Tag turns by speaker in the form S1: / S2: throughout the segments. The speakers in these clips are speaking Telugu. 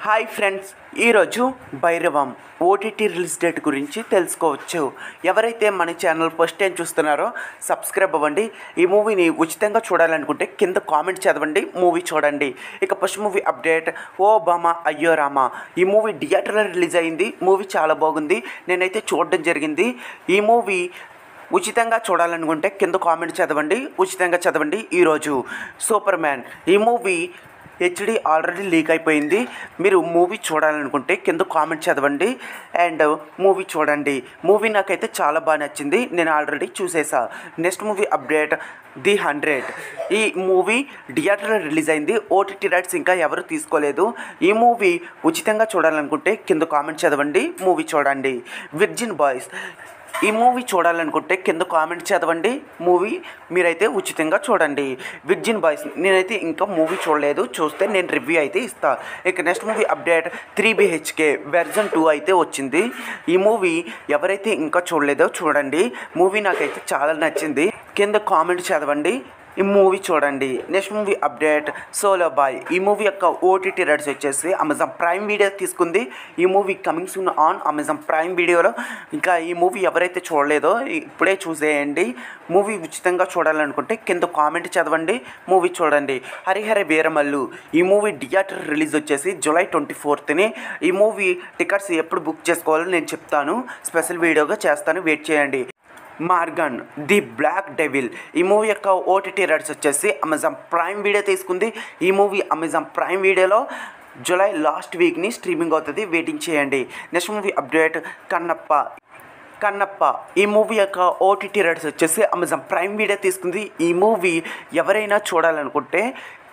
S1: హాయ్ ఫ్రెండ్స్, ఈరోజు భైరవం ఓటీటీ రిలీజ్ డేట్ గురించి తెలుసుకోవచ్చు. ఎవరైతే మన ఛానల్ ఫస్ట్ టైం చూస్తున్నారో సబ్స్క్రైబ్ అవ్వండి. ఈ మూవీని ఉచితంగా చూడాలనుకుంటే కింద కామెంట్ చదవండి, మూవీ చూడండి. ఇక ఫస్ట్ మూవీ అప్డేట్, ఓ బామా అయ్యో రామా. ఈ మూవీ థియేటర్లో రిలీజ్ అయింది. మూవీ చాలా బాగుంది, నేనైతే చూడడం జరిగింది. ఈ మూవీ ఉచితంగా చూడాలనుకుంటే కింద కామెంట్ చదవండి, ఉచితంగా చదవండి. ఈరోజు సూపర్ మ్యాన్, ఈ మూవీ హెచ్డి ఆల్రెడీ లీక్ అయిపోయింది. మీరు మూవీ చూడాలనుకుంటే కింద కామెంట్ చదవండి అండ్ మూవీ చూడండి. మూవీ నాకైతే చాలా బాగా నచ్చింది, నేను ఆల్రెడీ చూసేసా. Next movie update, the 100. ఈ మూవీ థియేటర్లో రిలీజ్ అయింది. ఓటీటీ రైట్స్ ఇంకా ఎవరు తీసుకోలేదు. ఈ మూవీ ఉచితంగా చూడాలనుకుంటే కింద కామెంట్ చదవండి, మూవీ చూడండి. విర్జిన్ బాయ్స్, ఈ మూవీ చూడాలనుకుంటే కింద కామెంట్ చదవండి, మూవీ మీరైతే ఉచితంగా చూడండి. విర్జిన్ బాయ్స్ నేనైతే ఇంకా మూవీ చూడలేదు, చూస్తే నేను రివ్యూ అయితే ఇస్తాను. ఇక next movie update, 3BHK version 2 అయితే వచ్చింది. ఈ మూవీ ఎవరైతే ఇంకా చూడలేదో చూడండి. మూవీ నాకైతే చాలా నచ్చింది, కింద కామెంట్ చదవండి, ఈ మూవీ చూడండి. Next movie update, solo boy. ఈ మూవీ యొక్క ఓటీటీ రైట్స్ వచ్చేసి అమెజాన్ ప్రైమ్ వీడియో తీసుకుంది. ఈ movie coming soon on Amazon Prime వీడియోలో. ఇంకా ఈ మూవీ ఎవరైతే చూడలేదో ఇప్పుడే చూసేయండి. మూవీ ఉచితంగా చూడాలనుకుంటే కింద కామెంట్ చదవండి, మూవీ చూడండి. హరిహర వీరమల్లు, ఈ మూవీ థియేటర్ రిలీజ్ వచ్చేసి జూలై 24ని. ఈ మూవీ టికెట్స్ ఎప్పుడు బుక్ చేసుకోవాలో నేను చెప్తాను, స్పెషల్ వీడియోగా చేస్తాను, వెయిట్ చేయండి. Maargan, the black devil. ఈ మూవీ యొక్క ఓటీటీ రైట్స్ వచ్చేసి అమెజాన్ ప్రైమ్ వీడియో తీసుకుంది. ఈ మూవీ అమెజాన్ ప్రైమ్ వీడియోలో జూలై లాస్ట్ వీక్ని స్ట్రీమింగ్ అవుతుంది, వెయిటింగ్ చేయండి. Next movie update, Kannappa. ఈ మూవీ యొక్క ఓటీటీ రైట్స్ వచ్చేసి అమెజాన్ ప్రైమ్ వీడియో తీసుకుంది. ఈ మూవీ ఎవరైనా చూడాలనుకుంటే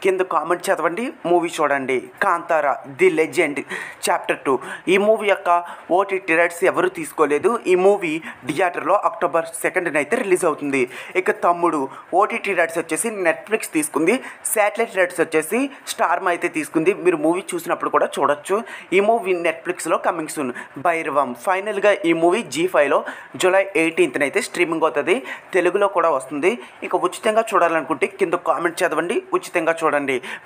S1: కింద కామెంట్ చదవండి, మూవీ చూడండి. Kantara, the legend chapter 2. ఈ మూవీ యొక్క ఓటీటీ రైట్స్ ఎవరు తీసుకోలేదు. ఈ మూవీ థియేటర్లో అక్టోబర్ 2న అయితే రిలీజ్ అవుతుంది. ఇక తమ్ముడు, ఓటీటీ రైట్స్ వచ్చేసి నెట్ఫ్లిక్స్ తీసుకుంది. శాటిలైట్ రైట్స్ వచ్చేసి స్టార్మా అయితే తీసుకుంది. మీరు మూవీ చూసినప్పుడు కూడా చూడొచ్చు. ఈ మూవీ నెట్ఫ్లిక్స్లో కమింగ్ సూన్. భైరవం, ఫైనల్గా ఈ మూవీ G5లో జూలై 18న అయితే స్ట్రీమింగ్ అవుతుంది, తెలుగులో కూడా వస్తుంది. ఇక ఉచితంగా చూడాలనుకుంటే కింద కామెంట్ చదవండి, ఉచితంగా చూడండి.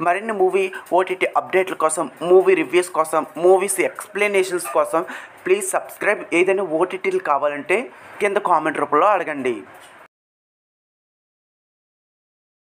S1: మరిన్ని మూవీ ఓటీటీ అప్డేట్ల కోసం, మూవీ రివ్యూస్ కోసం, మూవీస్ ఎక్స్ప్లెనేషన్స్ కోసం ప్లీజ్ సబ్స్క్రైబ్. ఏదైనా ఓటీటీలు కావాలంటే కింద కామెంట్ రూపంలో అడగండి.